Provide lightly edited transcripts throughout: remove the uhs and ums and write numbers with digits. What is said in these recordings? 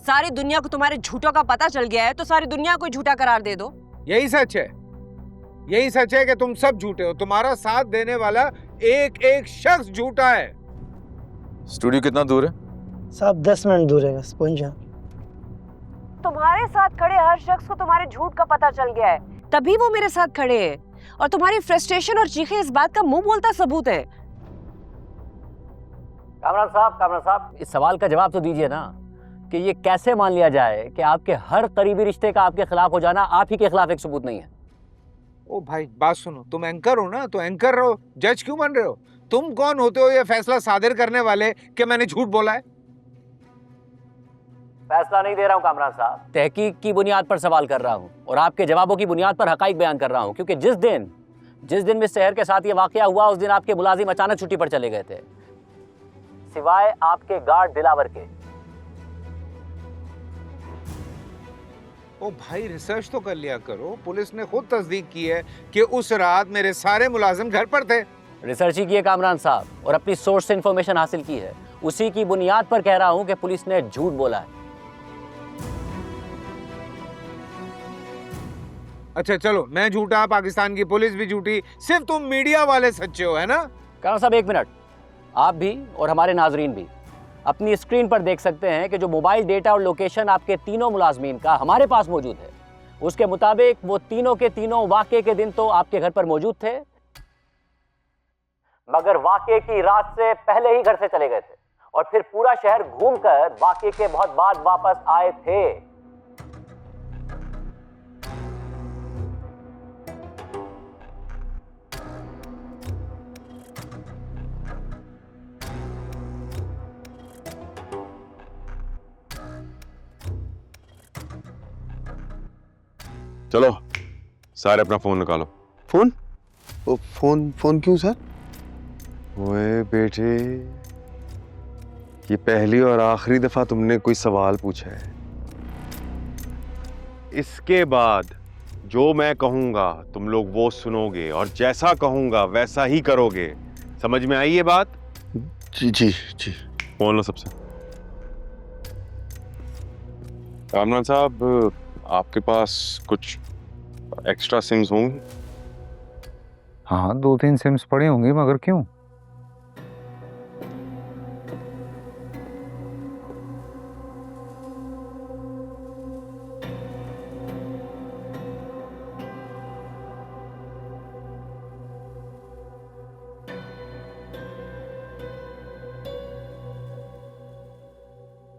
सारी दुनिया को तुम्हारे झूठों का पता चल गया है तो सारी दुनिया को झूठा करार दे दो। यही सच है, यही सच है कि तुम सब झूठे हो। तुम्हारा साथ देने वाला एक एक शख्स झूठा है। स्टूडियो कितना दूर है? साहब 10 मिनट दूर है बस, पहुंच जाओ। तुम्हारे साथ खड़े हर शख्स को तुम्हारे झूठ का पता चल गया है, तभी वो मेरे साथ खड़े हैं। और तुम्हारी फ्रस्ट्रेशन और चीखें इस बात का मुंह बोलता सबूत है। कामरान साहब, इस सवाल का जवाब तो दीजिए ना कि ये कैसे मान लिया जाए कि आपके हर करीबी रिश्ते का आपके खिलाफ हो जाना आप ही के खिलाफ एक सबूत नहीं है? ओ भाई बात सुनो, तुम एंकर हो ना, तो एंकर रहो, जज क्यों बन रहे हो? तुम कौन होते हो ये फैसला सादिर करने वाले कि मैंने झूठ बोला है? फैसला नहीं दे रहा हूं कामरान साहब, तहकीक की बुनियाद पर सवाल कर रहा हूं और आपके जवाबों की बुनियाद पर हकाइक बयान कर रहा हूं। क्योंकि जिस दिन मिस सहर के साथ ये वाकया हुआ उस दिन आपके मुलाजिम अचानक छुट्टी पर चले गए थे, सिवाय आपके गार्ड दिलावर के। ओ भाई रिसर्च तो कर लिया करो। पुलिस ने खुद तस्दीक की है कि उस रात मेरे सारे मुलाजिम घर पर थे। रिसर्च ही की है कामरान साहब और अपनी सोर्स से इंफॉर्मेशन हासिल की है। उसी की बुनियाद पर कह रहा हूं कि पुलिस ने झूठ बोला है। अच्छा चलो, मैं झूठा, पाकिस्तान की पुलिस भी झूठी, सिर्फ तुम मीडिया वाले सच्चे हो, है ना? कामरान साहब एक मिनट, आप भी और हमारे नाजरीन भी अपनी स्क्रीन पर देख सकते हैं कि जो मोबाइल डेटा और लोकेशन आपके तीनों मुलाजमीन का हमारे पास मौजूद है, उसके मुताबिक वो तीनों के तीनों वाकये के दिन तो आपके घर पर मौजूद थे, मगर वाकये की रात से पहले ही घर से चले गए थे और फिर पूरा शहर घूमकर वाकये के बहुत बाद वापस आए थे। चलो सारे अपना फोन निकालो। फोन? ओ, फोन क्यों सर? ओए बेटे, ये पहली और आखिरी दफा तुमने कोई सवाल पूछा है। इसके बाद जो मैं कहूंगा तुम लोग वो सुनोगे और जैसा कहूंगा वैसा ही करोगे। समझ में आई ये बात? जी जी जी। फोन लो सबसे। कामरान साहब, आपके पास कुछ एक्स्ट्रा सिम्स होंगे? हाँ 2-3 सिम्स पड़े होंगे, मगर क्यों?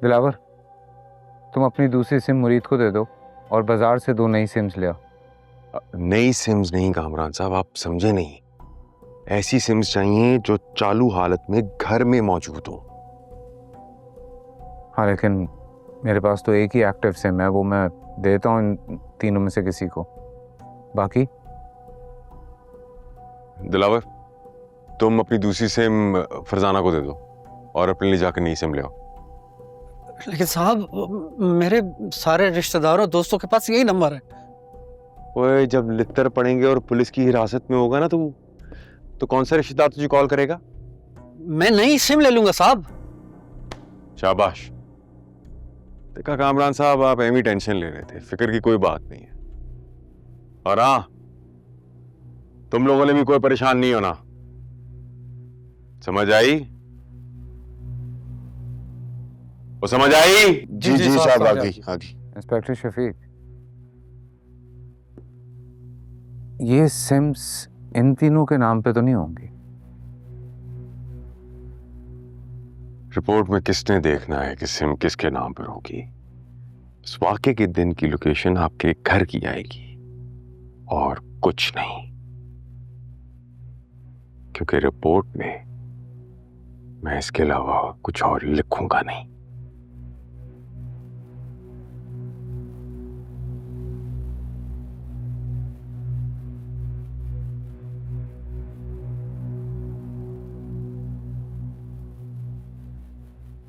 दिलावर, तुम अपनी दूसरी सिम मुरीद को दे दो और बाजार से 2 नई सिम्स ले आओ। नई सिम्स नहीं कामरान साहब, आप समझे नहीं। ऐसी सिम्स चाहिए जो चालू हालत में घर में मौजूद हो। हाँ लेकिन मेरे पास तो एक ही एक्टिव सिम है, वो मैं देता हूँ इन तीनों में से किसी को। बाकी दिलावर, तुम अपनी दूसरी सिम फरजाना को दे दो और अपने लिए जाकर नई सिम ले आओ। लेकिन साहब मेरे सारे रिश्तेदारों दोस्तों के पास यही नंबर है। ओए, जब लित्तर पड़ेंगे और पुलिस की हिरासत में होगा ना तो कौन सा रिश्तेदार तुझे कॉल करेगा? मैं नई सिम ले लूंगा साहब। शाबाश। देखा कामरान साहब, आप एमी टेंशन ले रहे थे, फिक्र की कोई बात नहीं है। और हाँ, तुम लोगों ने भी कोई परेशान नहीं होना। समझ आई? वो समझ आई? जी जी साहब, आगे। इंस्पेक्टर शफीक, ये सिम्स इन तीनों के नाम पे तो नहीं होंगी? रिपोर्ट में किसने देखना है कि सिम किसके नाम पर होगी? इस वाकये के दिन की लोकेशन आपके घर की आएगी और कुछ नहीं, क्योंकि रिपोर्ट में मैं इसके अलावा कुछ और लिखूंगा नहीं।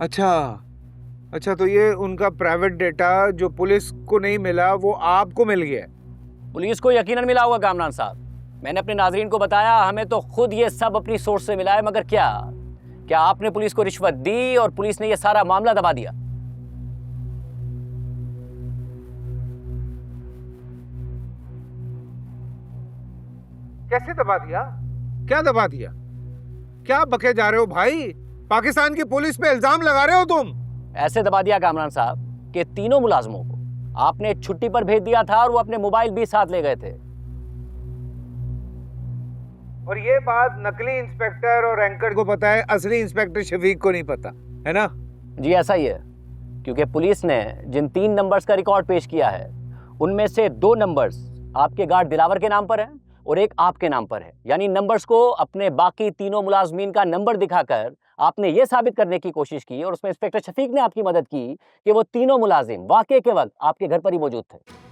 अच्छा, तो ये उनका प्राइवेट डेटा जो पुलिस को नहीं मिला वो आपको मिल गया? पुलिस को यकीनन मिला होगा कामरान साहब। मैंने अपने नाजरीन को बताया, हमें तो खुद ये सब अपनी सोर्स से मिला है। मगर क्या आपने पुलिस को रिश्वत दी और पुलिस ने ये सारा मामला दबा दिया? कैसे दबा दिया? क्या दबा दिया? क्या बके जा रहे हो भाई? पाकिस्तान की पुलिस पे इल्जाम लगा रहे हो तुम? ऐसे दबा दिया कामरान साहब कि तीनों मुलाजमों को आपने छुट्टी पर भेज दिया था और वो अपने मोबाइल भी साथ ले गए थे। और ये बात नकली इंस्पेक्टर और एंकर को पता है, असली इंस्पेक्टर शफीक को नहीं पता, है ना? जी ऐसा ही है, क्योंकि पुलिस ने जिन 3 नंबर्स का रिकॉर्ड पेश किया है उनमें से 2 नंबर्स आपके गार्ड दिलावर के नाम पर है और एक आपके नाम पर है। यानी नंबर्स को अपने बाकी तीनों मुलाजमीन का नंबर दिखाकर आपने ये साबित करने की कोशिश की और उसमें इंस्पेक्टर शफीक ने आपकी मदद की कि वो तीनों मुलाजिम वाकये के वक्त आपके घर पर ही मौजूद थे।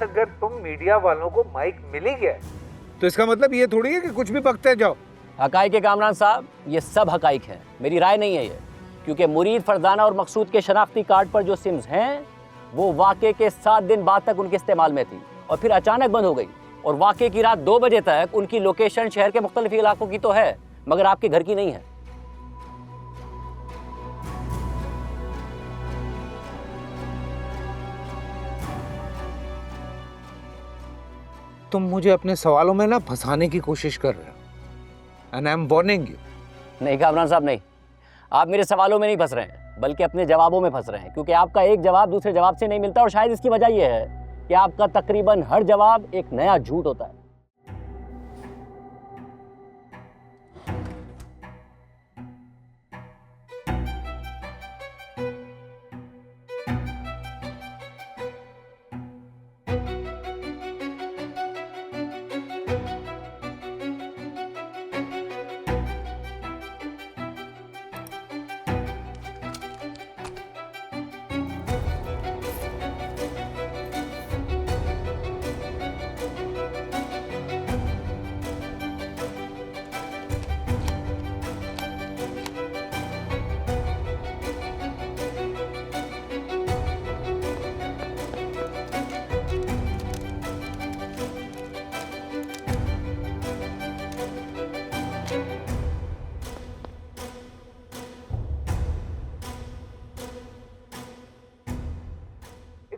अगर तुम मीडिया वालों को माइक मिल ही गया तो इसका मतलब ये थोड़ी है कि कुछ भी बकते जाओ। हकाइक के कामरान साहब, ये सब हकाइक हैं, मेरी राय नहीं है ये, क्योंकि मुरीद, फरजाना और मकसूद के शनाख्ती कार्ड पर जो सिम्स हैं वो वाक़े के 7 दिन बाद तक उनके इस्तेमाल में थी और फिर अचानक बंद हो गई। और वाक़े की रात 2 बजे तक उनकी लोकेशन शहर के मुख्तलिफ इलाकों की तो है मगर आपके घर की नहीं है। तुम मुझे अपने सवालों में ना फंसाने की कोशिश कर रहे हो and I am warning you. नहीं कामरान साहब नहीं, आप मेरे सवालों में नहीं फंस रहे हैं बल्कि अपने जवाबों में फंस रहे हैं, क्योंकि आपका एक जवाब दूसरे जवाब से नहीं मिलता और शायद इसकी वजह यह है कि आपका तकरीबन हर जवाब एक नया झूठ होता है।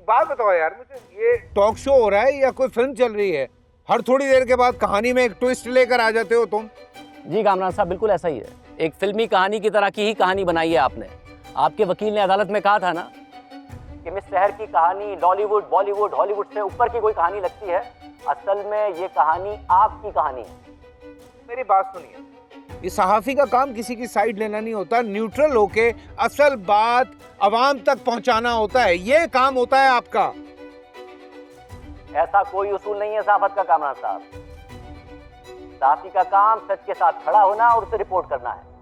बात बताओ यार मुझे, ये टॉक शो हो रहा है या कोई फिल्म चल रही है? हर थोड़ी देर के बाद कहानी में एक ट्विस्ट लेकर आ जाते हो तुम। जी कामरान साहब, बिल्कुल ऐसा ही है। एक फिल्मी कहानी की तरह की ही कहानी बनाई है आपने। आपके वकील ने अदालत में कहा था ना कि मिस शहर की कहानी डॉलीवुड, बॉलीवुड, हॉलीवुड से ऊपर की कोई कहानी लगती है। असल में ये कहानी आपकी कहानी है। मेरी बात सुनिए, ये सहाफी का काम किसी की साइड लेना नहीं होता, न्यूट्रल होके असल बात अवाम तक पहुंचाना होता है, ये काम होता है आपका। ऐसा कोई उसूल नहीं है सहाफत का कामरान साहब। सहाफी का काम सच के साथ खड़ा होना और उसे रिपोर्ट करना है।